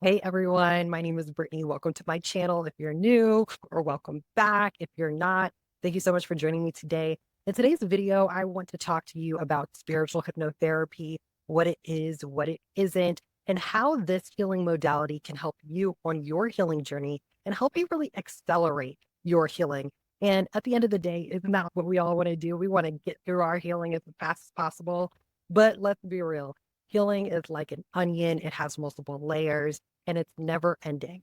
Hey everyone, my name is Brittany. Welcome to my channel if you're new, or welcome back if you're not. Thank you so much for joining me today. In today's video, I want to talk to you about spiritual hypnotherapy, what it is, what it isn't, and how this healing modality can help you on your healing journey and help you really accelerate your healing. And at the end of the day, isn't that what we all want to do? We want to get through our healing as fast as possible. But let's be real, healing is like an onion, it has multiple layers and it's never ending.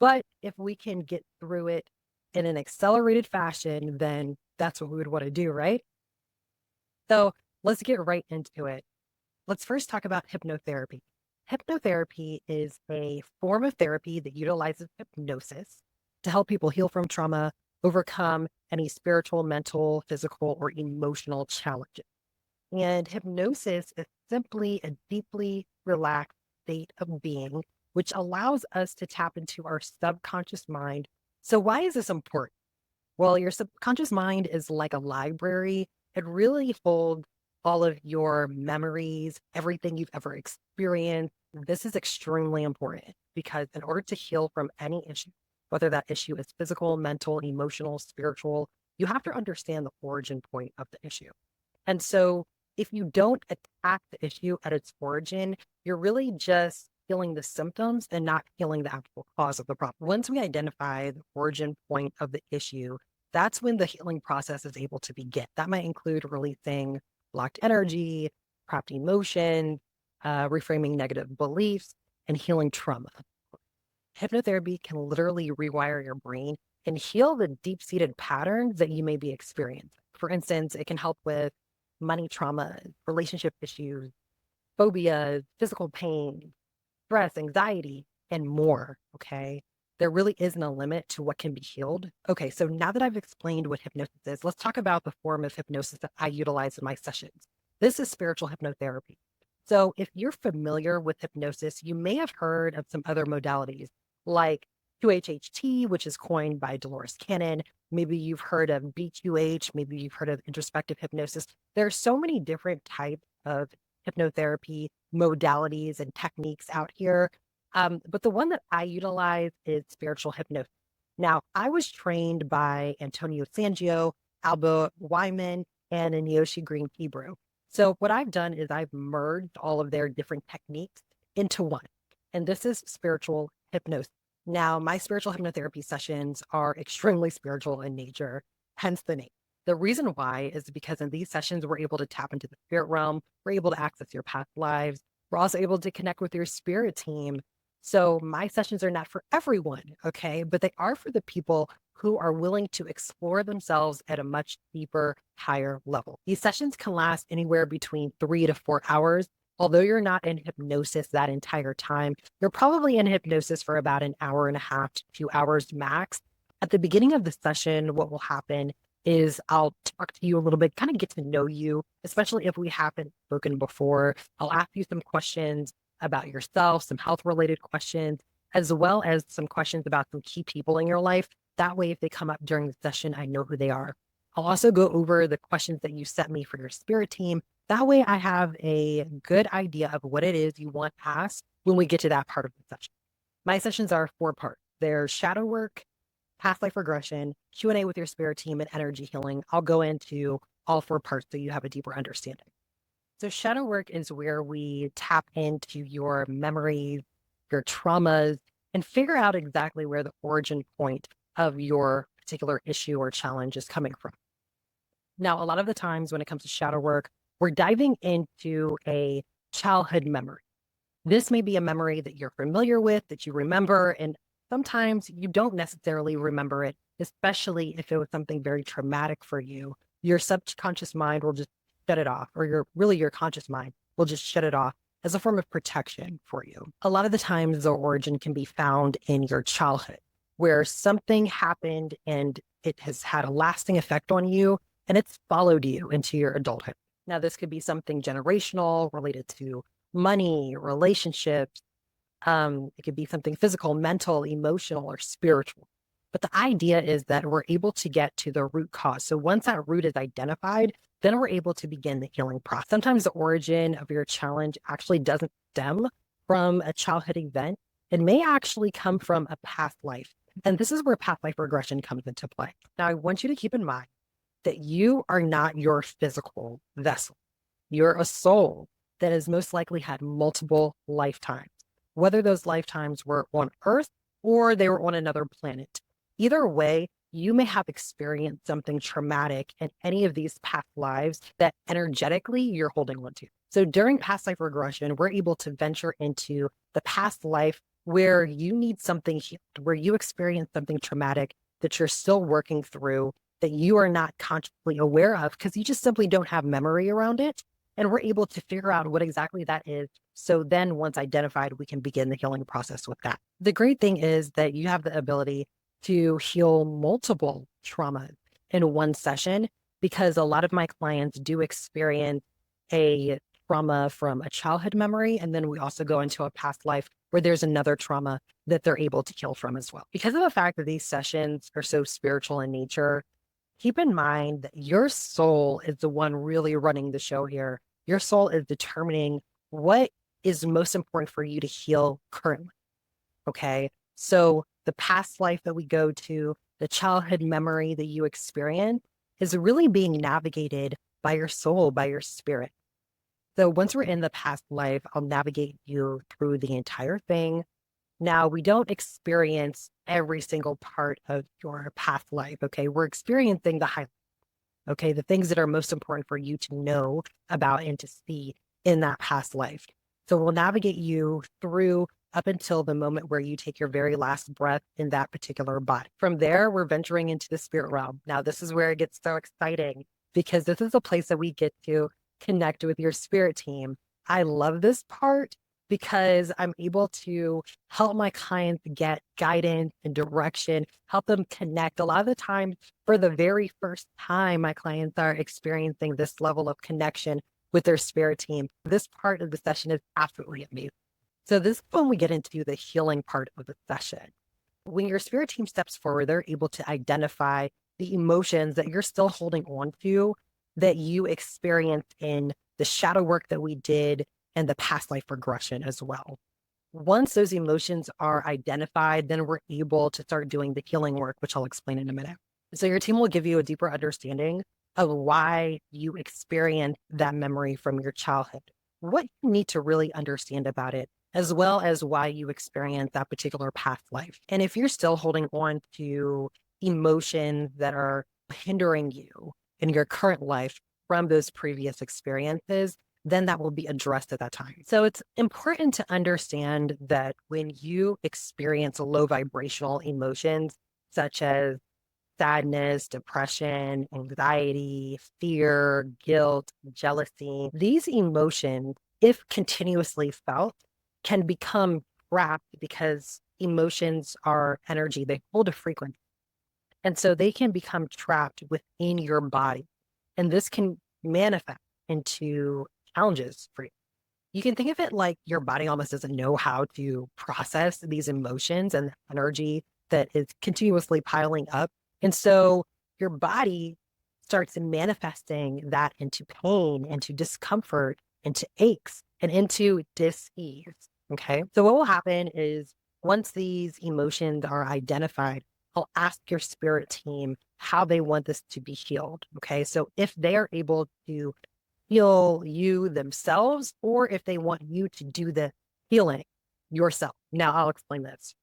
But if we can get through it in an accelerated fashion, then that's what we would want to do, right? So let's get right into it. Let's first talk about hypnotherapy. Hypnotherapy is a form of therapy that utilizes hypnosis to help people heal from trauma, overcome any spiritual, mental, physical, or emotional challenges. And hypnosis is simply a deeply relaxed state of being, which allows us to tap into our subconscious mind. So, why is this important? Well, your subconscious mind is like a library. It really holds all of your memories, everything you've ever experienced. This is extremely important because in order to heal from any issue, whether that issue is physical, mental, emotional, spiritual, you have to understand the origin point of the issue. And so if you don't attack the issue at its origin, you're really just healing the symptoms and not healing the actual cause of the problem. Once we identify the origin point of the issue, that's when the healing process is able to begin. That might include releasing blocked energy, trapped emotions, reframing negative beliefs, and healing trauma. Hypnotherapy can literally rewire your brain and heal the deep seated patterns that you may be experiencing. For instance, it can help with money trauma, relationship issues, phobias, physical pain, stress, anxiety, and more. Okay. There really isn't a limit to what can be healed. Okay. So now that I've explained what hypnosis is, let's talk about the form of hypnosis that I utilize in my sessions. This is spiritual hypnotherapy. So if you're familiar with hypnosis, you may have heard of some other modalities like qhht, which is coined by Dolores Cannon. Maybe you've heard of BQH, maybe you've heard of introspective hypnosis. There are so many different types of hypnotherapy modalities and techniques out here. But the one that I utilize is spiritual hypnosis. Now, I was trained by Antonio Sangio, Alba Wyman, and Inyoshi Green Hebrew. So what I've done is I've merged all of their different techniques into one. And this is spiritual hypnosis. Now, my spiritual hypnotherapy sessions are extremely spiritual in nature, hence the name. The reason why is because in these sessions, we're able to tap into the spirit realm. We're able to access your past lives. We're also able to connect with your spirit team. So my sessions are not for everyone, okay? But they are for the people who are willing to explore themselves at a much deeper, higher level. These sessions can last anywhere between 3 to 4 hours. Although you're not in hypnosis that entire time, you're probably in hypnosis for about an hour and a half to 2 hours max. At the beginning of the session, what will happen is I'll talk to you a little bit, kind of get to know you, especially if we haven't spoken before. I'll ask you some questions about yourself, some health related questions, as well as some questions about some key people in your life. That way, if they come up during the session, I know who they are. I'll also go over the questions that you sent me for your spirit team. That way, I have a good idea of what it is you want asked when we get to that part of the session. My sessions are 4 parts. There's shadow work, past life regression, Q&A with your spirit team, and energy healing. I'll go into all 4 parts so you have a deeper understanding. So shadow work is where we tap into your memories, your traumas, and figure out exactly where the origin point of your particular issue or challenge is coming from. Now, a lot of the times when it comes to shadow work, we're diving into a childhood memory. This may be a memory that you're familiar with, that you remember, and sometimes you don't necessarily remember it, especially if it was something very traumatic for you. Your subconscious mind will just shut it off, or your conscious mind will just shut it off as a form of protection for you. A lot of the times, the origin can be found in your childhood, where something happened and it has had a lasting effect on you, and it's followed you into your adulthood. Now, this could be something generational related to money, relationships. It could be something physical, mental, emotional, or spiritual. But the idea is that we're able to get to the root cause. So once that root is identified, then we're able to begin the healing process. Sometimes the origin of your challenge actually doesn't stem from a childhood event. It may actually come from a past life. And this is where past life regression comes into play. Now, I want you to keep in mind that you are not your physical vessel. You're a soul that has most likely had multiple lifetimes, whether those lifetimes were on Earth or they were on another planet. Either way, you may have experienced something traumatic in any of these past lives that energetically you're holding on to. So during past life regression, we're able to venture into the past life where you need something healed, where you experience something traumatic that you're still working through, that you are not consciously aware of because you just simply don't have memory around it. And we're able to figure out what exactly that is. So then once identified, we can begin the healing process with that. The great thing is that you have the ability to heal multiple traumas in one session, because a lot of my clients do experience a trauma from a childhood memory. And then we also go into a past life where there's another trauma that they're able to heal from as well. Because of the fact that these sessions are so spiritual in nature, keep in mind that your soul is the one really running the show here. Your soul is determining what is most important for you to heal currently. Okay. So the past life that we go to, the childhood memory that you experience is really being navigated by your soul, by your spirit. So once we're in the past life, I'll navigate you through the entire thing. Now, we don't experience every single part of your past life. Okay. We're experiencing the highlights. Okay. The things that are most important for you to know about and to see in that past life. So we'll navigate you through up until the moment where you take your very last breath in that particular body. From there, we're venturing into the spirit realm. Now, this is where it gets so exciting because this is a place that we get to connect with your spirit team. I love this part because I'm able to help my clients get guidance and direction, help them connect. A lot of the time, for the very first time, my clients are experiencing this level of connection with their spirit team. This part of the session is absolutely amazing. So this is when we get into the healing part of the session. When your spirit team steps forward, they're able to identify the emotions that you're still holding on to that you experienced in the shadow work that we did and the past life regression as well. Once those emotions are identified, then we're able to start doing the healing work, which I'll explain in a minute. So your team will give you a deeper understanding of why you experienced that memory from your childhood, what you need to really understand about it, as well as why you experienced that particular past life. And if you're still holding on to emotions that are hindering you in your current life from those previous experiences, then that will be addressed at that time. So it's important to understand that when you experience low vibrational emotions, such as sadness, depression, anxiety, fear, guilt, jealousy, these emotions, if continuously felt, can become trapped because emotions are energy. They hold a frequency. And so they can become trapped within your body. And this can manifest into challenges for you. You can think of it like your body almost doesn't know how to process these emotions and energy that is continuously piling up. And so your body starts manifesting that into pain, into discomfort, into aches, and into dis-ease. Okay. So what will happen is once these emotions are identified, I'll ask your spirit team how they want this to be healed. Okay. So if they are able to heal you themselves, or if they want you to do the healing yourself. Now I'll explain this.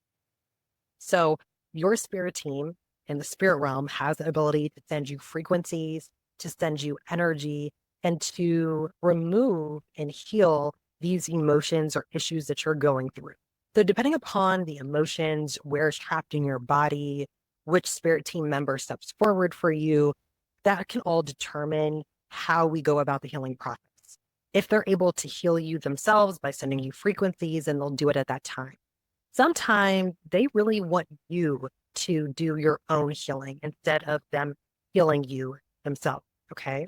So your spirit team in the spirit realm has the ability to send you frequencies, to send you energy, and to remove and heal these emotions or issues that you're going through. So depending upon the emotions, where it's trapped in your body, which spirit team member steps forward for you, that can all determine how we go about the healing process. If they're able to heal you themselves by sending you frequencies, and they'll do it at that time. Sometimes they really want you to do your own healing instead of them healing you themselves. Okay.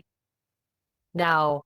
Now,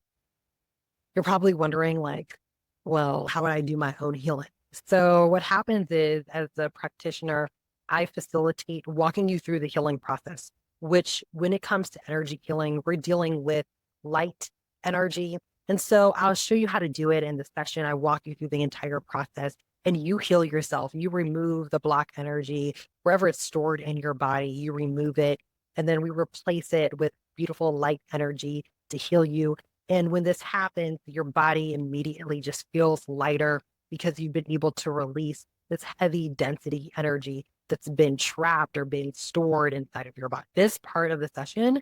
you're probably wondering, like, well, how would I do my own healing? So, what happens is, as a practitioner, I facilitate walking you through the healing process, which, when it comes to energy healing, we're dealing with light energy. And so, I'll show you how to do it in the session. I walk you through the entire process. and you heal yourself. You remove the block energy wherever it's stored in your body, you remove it, and then we replace it with beautiful light energy to heal you. And when this happens, your body immediately just feels lighter because you've been able to release this heavy density energy that's been trapped or been stored inside of your body. This part of the session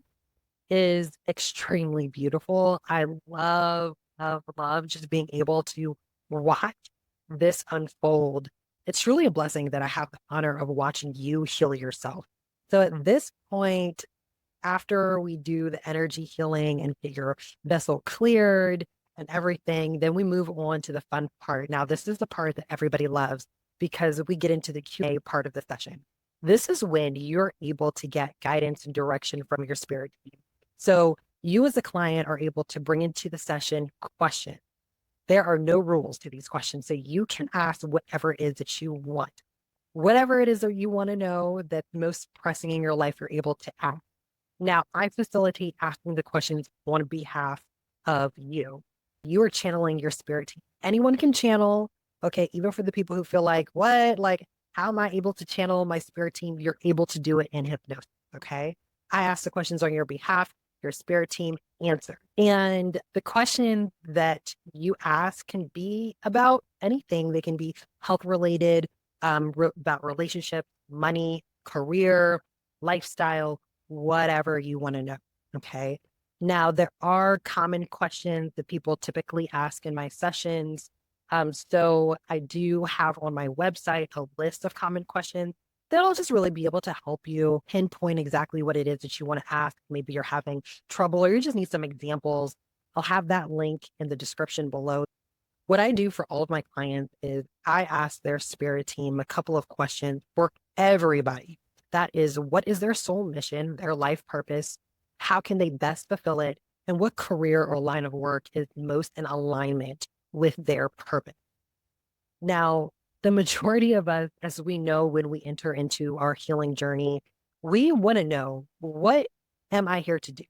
is extremely beautiful. I love just being able to watch this unfold. It's truly a blessing that I have the honor of watching you heal yourself. So at this point, after we do the energy healing and get your vessel cleared and everything, then we move on to the fun part. Now, this is the part that everybody loves because we get into the Q&A part of the session. This is when you're able to get guidance and direction from your spirit team. So you as a client are able to bring into the session questions. There are no rules to these questions. So you can ask whatever it is that you want. Whatever it is that you want to know that's most pressing in your life, you're able to ask. Now, I facilitate asking the questions on behalf of you. You are channeling your spirit team. Anyone can channel, okay? Even for the people who feel like, what? Like, how am I able to channel my spirit team? You're able to do it in hypnosis, okay? I ask the questions on your behalf, your spirit team answer. And the question that you ask can be about anything. They can be health related, about relationships, money, career, lifestyle, whatever you want to know. Okay. Now, there are common questions that people typically ask in my sessions. So I do have on my website a list of common questions that'll just really be able to help you pinpoint exactly what it is that you want to ask. Maybe you're having trouble or you just need some examples. I'll have that link in the description below. What I do for all of my clients is I ask their spirit team a couple of questions for everybody. That is, what is their soul mission, their life purpose? How can they best fulfill it? And what career or line of work is most in alignment with their purpose? Now, the majority of us, as we know, when we enter into our healing journey, we want to know, what am I here to do?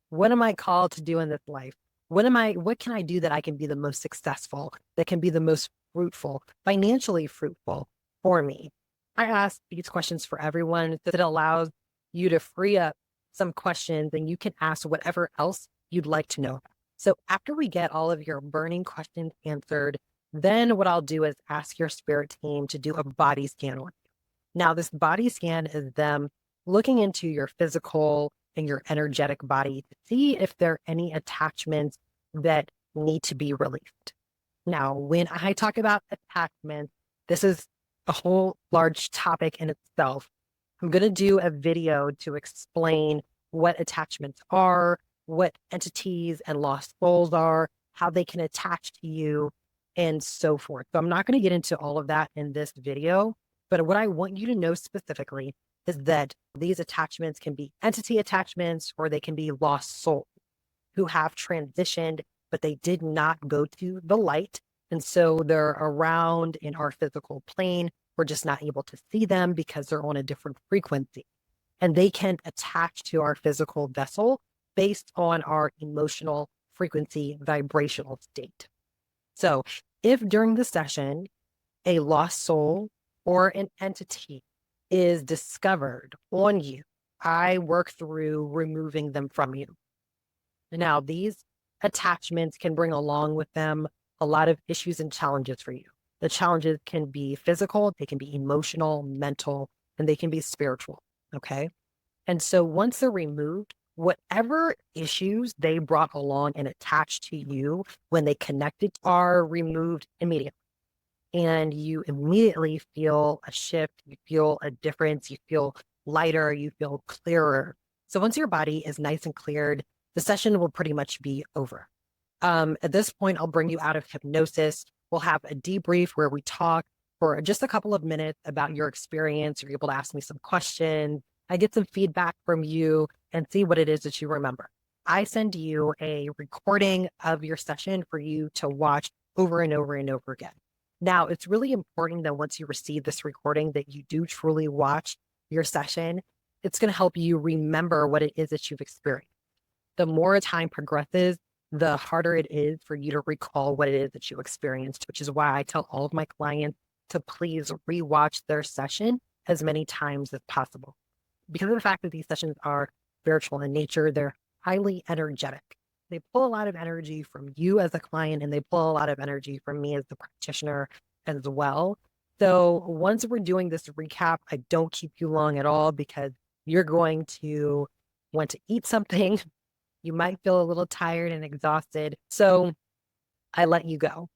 What am I called to do in this life? What can I do that I can be the most successful, that can be the most fruitful, financially fruitful for me? I ask these questions for everyone that allows you to free up some questions and you can ask whatever else you'd like to know. So after we get all of your burning questions answered, then what I'll do is ask your spirit team to do a body scan on you. Now, this body scan is them looking into your physical and your energetic body to see if there are any attachments that need to be released. Now, when I talk about attachments, this is a whole large topic in itself. I'm going to do a video to explain what attachments are, what entities and lost souls are, how they can attach to you, and so forth. So I'm not going to get into all of that in this video, but what I want you to know specifically is that these attachments can be entity attachments or they can be lost souls who have transitioned, but they did not go to the light. And so they're around in our physical plane. We're just not able to see them because they're on a different frequency. And they can attach to our physical vessel based on our emotional frequency vibrational state. So if during the session, a lost soul or an entity is discovered on you, I work through removing them from you. Now, these attachments can bring along with them a lot of issues and challenges for you. The challenges can be physical, they can be emotional, mental, and they can be spiritual. Okay. And so once they're removed, whatever issues they brought along and attached to you when they connected are removed immediately. And you immediately feel a shift, you feel a difference, you feel lighter, you feel clearer. So once your body is nice and cleared, the session will pretty much be over. At this point, I'll bring you out of hypnosis. We'll have a debrief where we talk for just a couple of minutes about your experience. You're able to ask me some questions. I get some feedback from you and see what it is that you remember. I send you a recording of your session for you to watch over and over and over again. Now, it's really important that once you receive this recording that you do truly watch your session. It's going to help you remember what it is that you've experienced. The more time progresses, the harder it is for you to recall what it is that you experienced, which is why I tell all of my clients to please rewatch their session as many times as possible. Because of the fact that these sessions are spiritual in nature, they're highly energetic. They pull a lot of energy from you as a client, and they pull a lot of energy from me as the practitioner as well. So once we're doing this recap, I don't keep you long at all because you're going to want to eat something. You might feel a little tired and exhausted. So I let you go.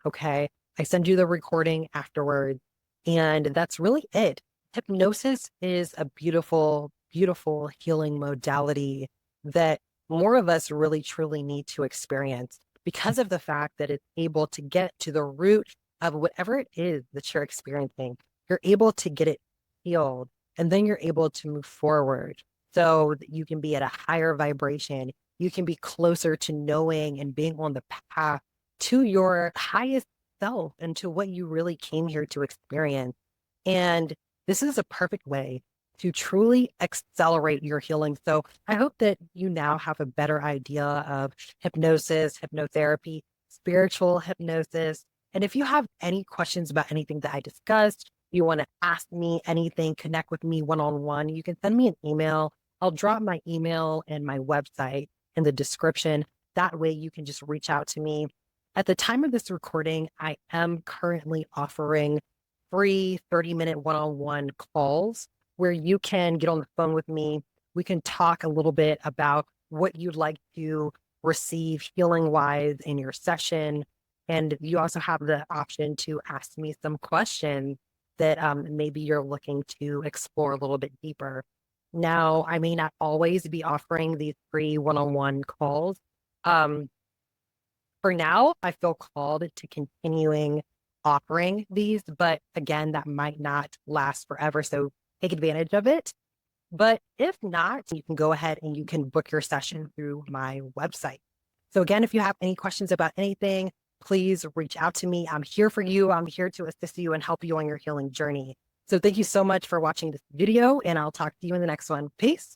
Okay. I send you the recording afterwards. And that's really it. Hypnosis is a beautiful, beautiful healing modality that more of us really truly need to experience because of the fact that it's able to get to the root of whatever it is that you're experiencing. You're able to get it healed, and then you're able to move forward so that you can be at a higher vibration. You can be closer to knowing and being on the path to your highest self and to what you really came here to experience. And this is a perfect way to truly accelerate your healing. So I hope that you now have a better idea of hypnosis, hypnotherapy, spiritual hypnosis. And if you have any questions about anything that I discussed, you want to ask me anything, connect with me one-on-one, you can send me an email. I'll drop my email and my website in the description. That way you can just reach out to me. At the time of this recording, I am currently offering free 30-minute one-on-one calls where you can get on the phone with me. We can talk a little bit about what you'd like to receive healing-wise in your session. And you also have the option to ask me some questions that maybe you're looking to explore a little bit deeper. Now, I may not always be offering these free one-on-one calls. For now, I feel called to continuing offering these, but again, that might not last forever. So take advantage of it. But if not, you can go ahead and you can book your session through my website. So again, if you have any questions about anything, please reach out to me. I'm here for you. I'm here to assist you and help you on your healing journey. So thank you so much for watching this video, and I'll talk to you in the next one. Peace.